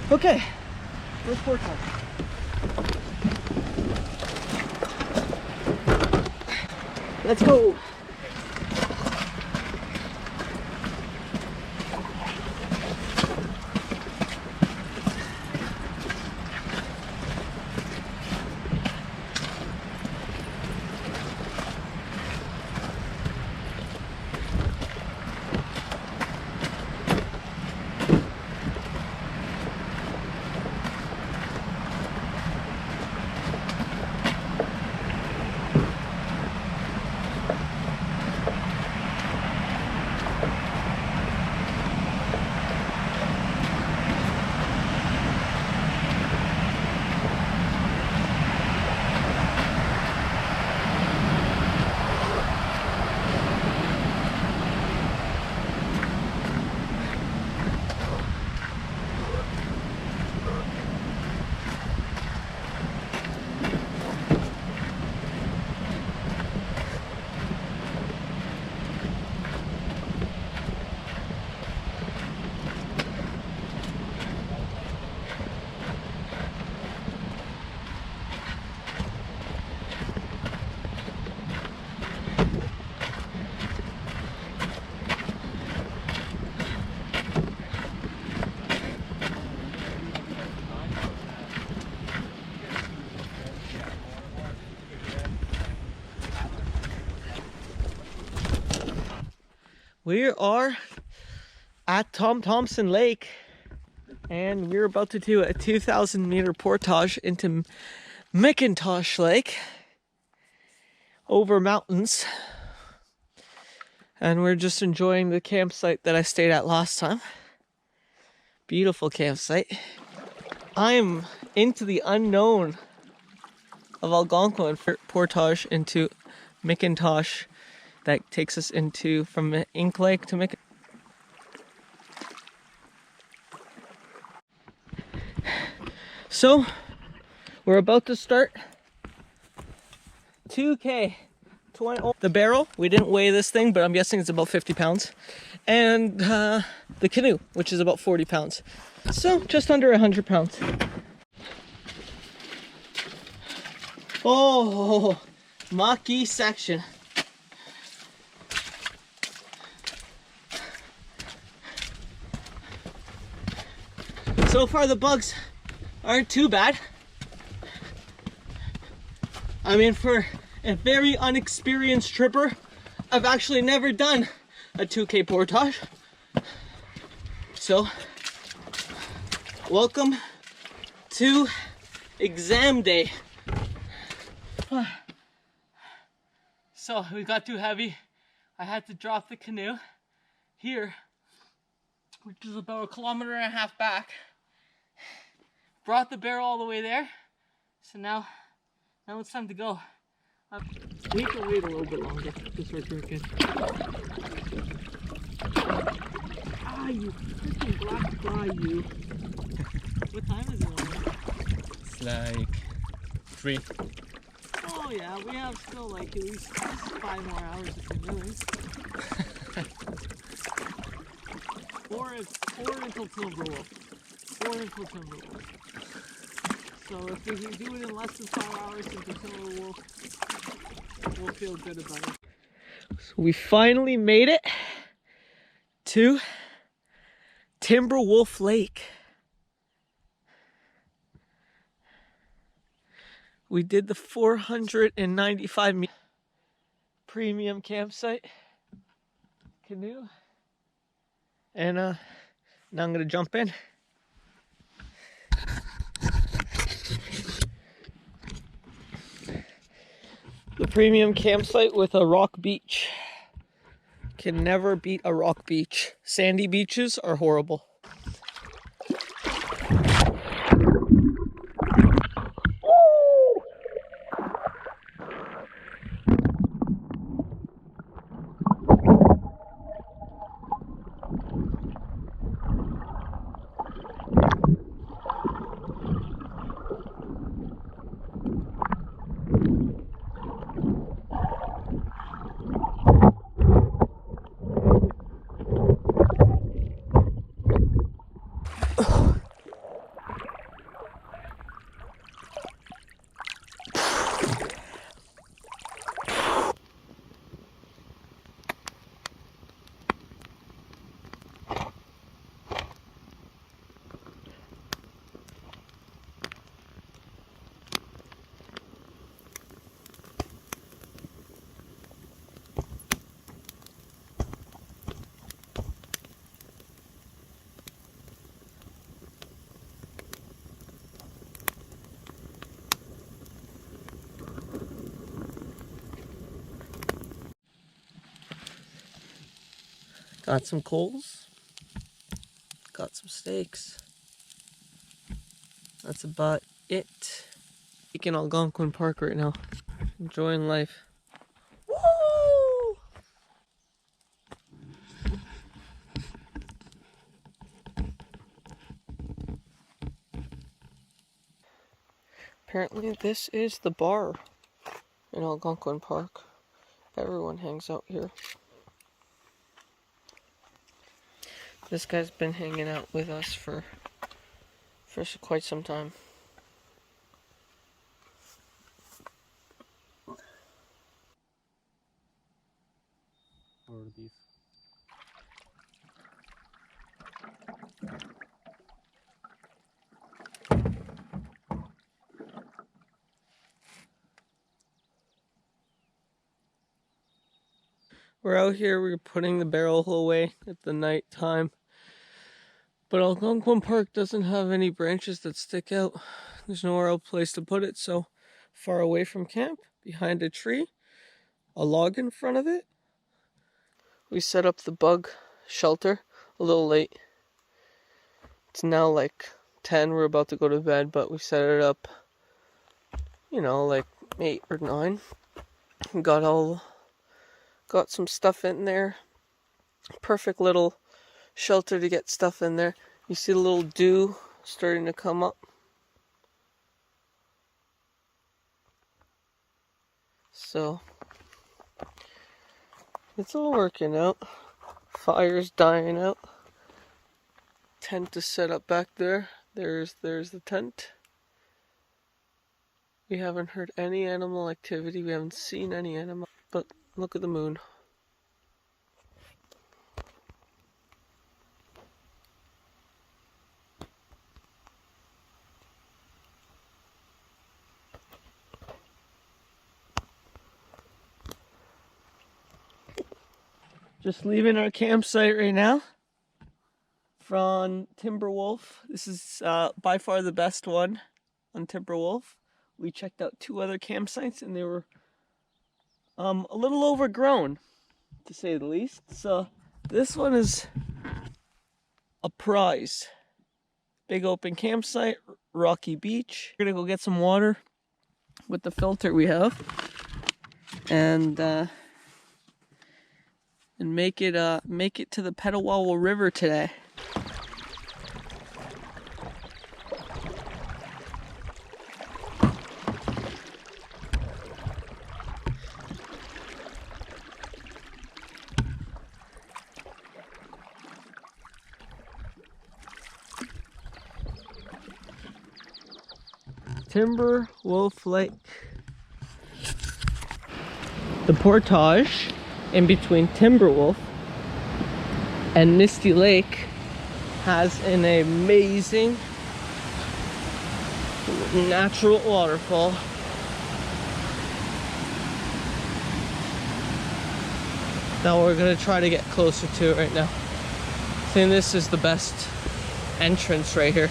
Okay, first portage. Let's go. We are at Thompson Lake, and we're about to do a 2,000 meter portage into McKintosh Lake over mountains. And we're just enjoying the campsite that I stayed at last time. Beautiful campsite. I'm into the unknown of Algonquin portage into McKintosh. That takes us into from Ink Lake to Mick. So we're about to start 2K 20. The barrel, we didn't weigh this thing, but I'm guessing it's about 50 pounds. And the canoe, which is about 40 pounds. So just under 100 pounds. Oh, mucky section. So far the bugs aren't too bad. I mean, for a very unexperienced tripper, I've actually never done a 2K portage. So, welcome to exam day. So, we got too heavy. I had to drop the canoe here, which is about 1.5 kilometers back. Brought the barrel all the way there. So now it's time to go. We can wait a little bit longer to start drinking. Ah, you freaking black fly, you. What time is it? It's like 3. Oh yeah, we have still like at least 5 more hours if we really. or until Timberwolf. So if we can do it in less than 5 hours until Timberwolf, we'll feel good about it. So we finally made it to Timberwolf Lake. We did the 495 meter premium campsite canoe. And now I'm gonna jump in. The premium campsite with a rock beach. Can never beat a rock beach. Sandy beaches are horrible. Got some coals. Got some steaks. That's about it. In Algonquin Park right now. Enjoying life. Woo! Apparently this is the bar in Algonquin Park. Everyone hangs out here. This guy's been hanging out with us for quite some time. Or these. We're out here, we're putting the barrel away at the night time. But Algonquin Park doesn't have any branches that stick out. There's nowhere else place to put it, so far away from camp, behind a tree, a log in front of it. We set up the bug shelter a little late. It's now like 10, we're about to go to bed, but we set it up, you know, like 8 or 9. Got some stuff in there. Perfect little shelter to get stuff in there. You see the little dew starting to come up. So it's all working out. Fire's dying out. Tent is set up back there. There's the tent. We haven't heard any animal activity. We haven't seen any animal. But look at the moon. Just leaving our campsite right now from Timberwolf. This is by far the best one on Timberwolf. We checked out 2 other campsites and they were a little overgrown, to say the least. So this one is a prize. Big open campsite, rocky beach. We're gonna go get some water with the filter we have, and make it to the Petawawa River today. Timberwolf Lake. The portage in between Timberwolf and Misty Lake has an amazing natural waterfall. Now we're gonna try to get closer to it right now. I think this is the best entrance right here.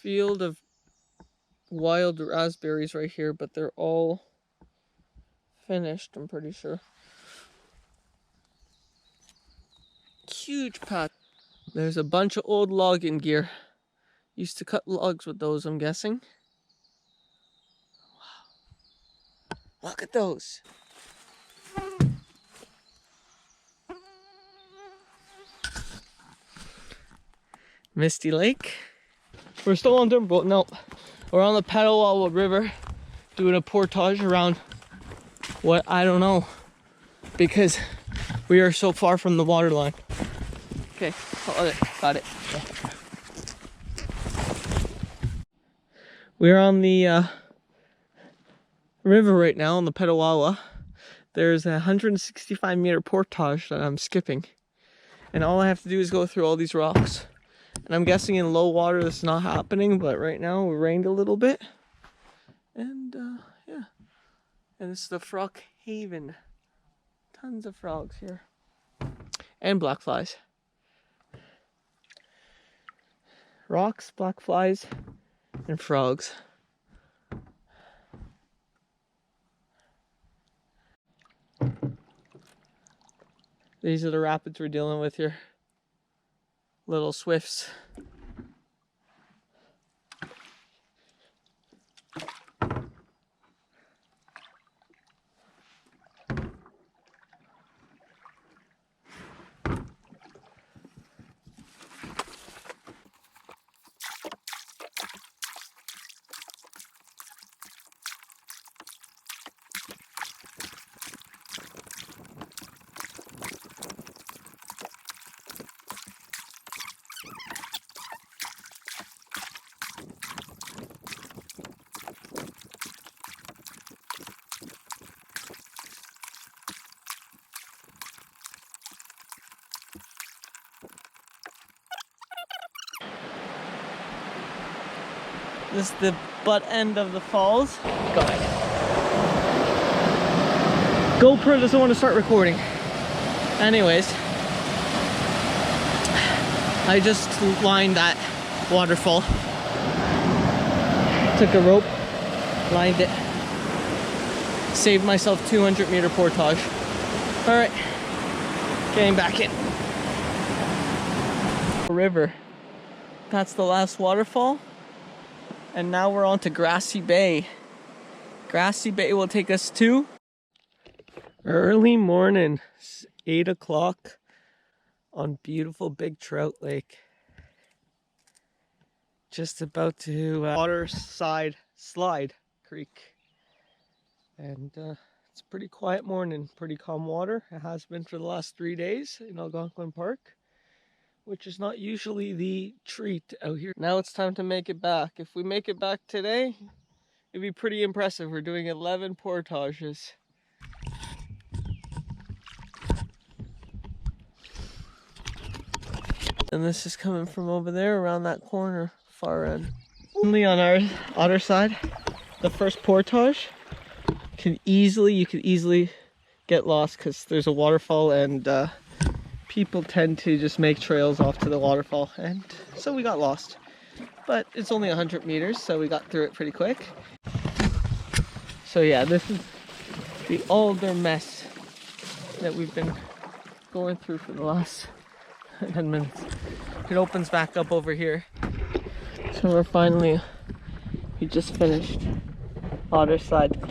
Field of wild raspberries right here, but they're all finished, I'm pretty sure. Huge patch. There's a bunch of old logging gear. Used to cut logs with those, I'm guessing. Wow. Look at those. Misty Lake. We're still on Timberwolf. No, we're on the Petawawa River doing a portage around what I don't know, because we are so far from the water line. Okay, got it. Yeah. We're on the river right now on the Petawawa. There's a 165-meter portage that I'm skipping, and all I have to do is go through all these rocks And I'm guessing in low water this is not happening, but right now it rained a little bit. And yeah. And this is the frog haven. Tons of frogs here. And black flies. Rocks, black flies, and frogs. These are the rapids we're dealing with here. Little swifts. This is the butt end of the falls. Go ahead. GoPro doesn't want to start recording. Anyways, I just lined that waterfall. Took a rope, lined it, saved myself 200-meter portage. All right, getting back in. River. That's the last waterfall. And now we're on to Grassy Bay. Grassy Bay will take us to early morning. It's 8 o'clock on beautiful Big Trout Lake. Just about to otterside slide creek. And it's a pretty quiet morning, pretty calm water. It has been for the last 3 days in Algonquin Park, which is not usually the treat out here. Now it's time to make it back. If we make it back today, it'd be pretty impressive. We're doing 11 portages. And this is coming from over there around that corner, far end. Only on our other side, the first portage you could easily get lost because there's a waterfall and people tend to just make trails off to the waterfall, and so we got lost. But it's only 100 meters, so we got through it pretty quick. So yeah, this is the older mess that we've been going through for the last 10 minutes. It opens back up over here. So we just finished otterslide.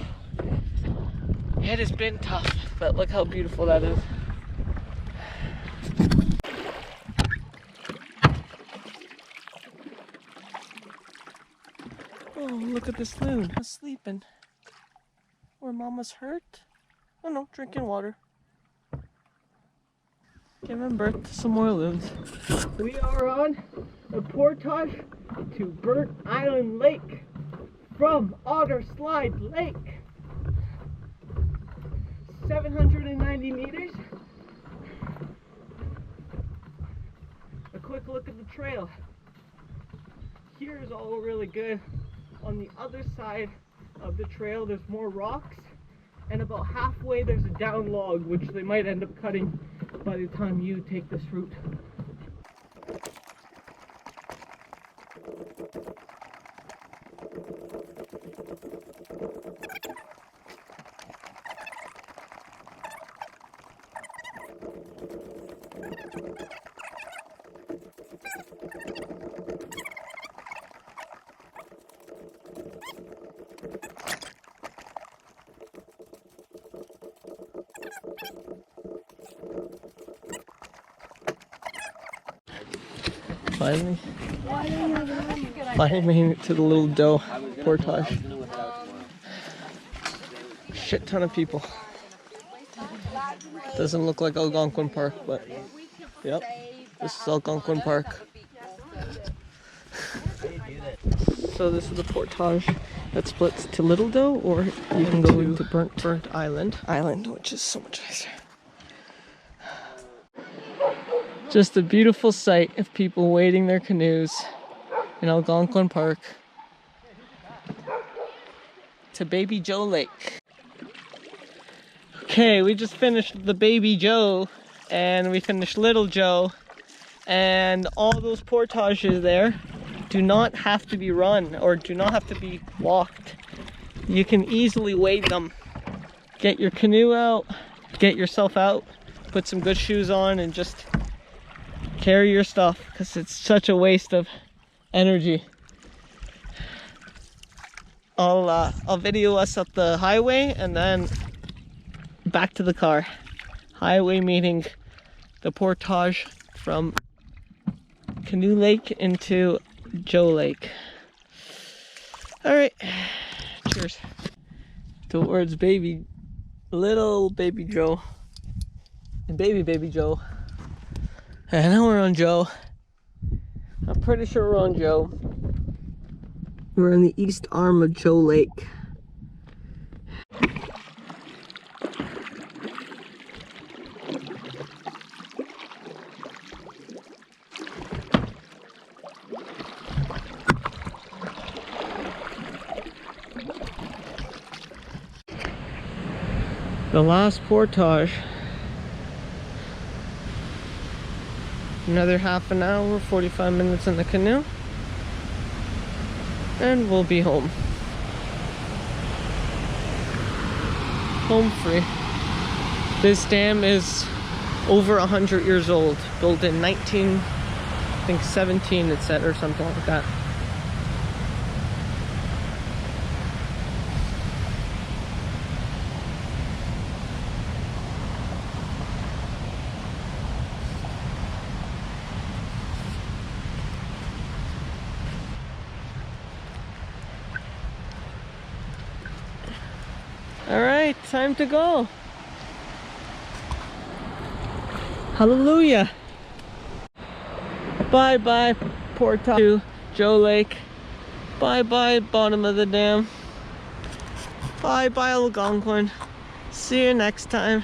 It has been tough, but look how beautiful that is. Oh, look at this loon sleeping. Where mama's hurt? Oh no, drinking water. Giving birth to some more loons. We are on a portage to Burnt Island Lake from Otterslide Lake. 790 meters. A quick look at the trail. Here is all really good. On the other side of the trail there's more rocks, and about halfway there's a down log which they might end up cutting by the time you take this route. Finally made it to the little doe portage. Shit ton of people. Doesn't look like Algonquin Park, but yep, this is Algonquin Park. So this is the portage that splits to Little Doe, or you can go to Burnt Island, which is so much nicer. Just a beautiful sight of people wading their canoes in Algonquin Park to Baby Joe Lake. Okay, we just finished the Baby Joe and we finished Little Joe, and all those portages there do not have to be run or do not have to be walked. You can easily wade them. Get your canoe out, get yourself out, put some good shoes on, and just carry your stuff, because it's such a waste of energy. I'll video us up the highway and then back to the car. Highway meaning the portage from Canoe Lake into Joe Lake. Alright, cheers. Towards little baby Joe. And baby Joe. And now we're on Joe. I'm pretty sure we're on Joe. We're in the east arm of Joe Lake. The last portage. Another half an hour, 45 minutes in the canoe, and we'll be home. Home free. This dam is over 100 years old, built in 1917 it said, or something like that. Alright, time to go. Hallelujah. Bye bye, portage to Joe Lake. Bye bye, bottom of the dam. Bye bye, Algonquin. See you next time.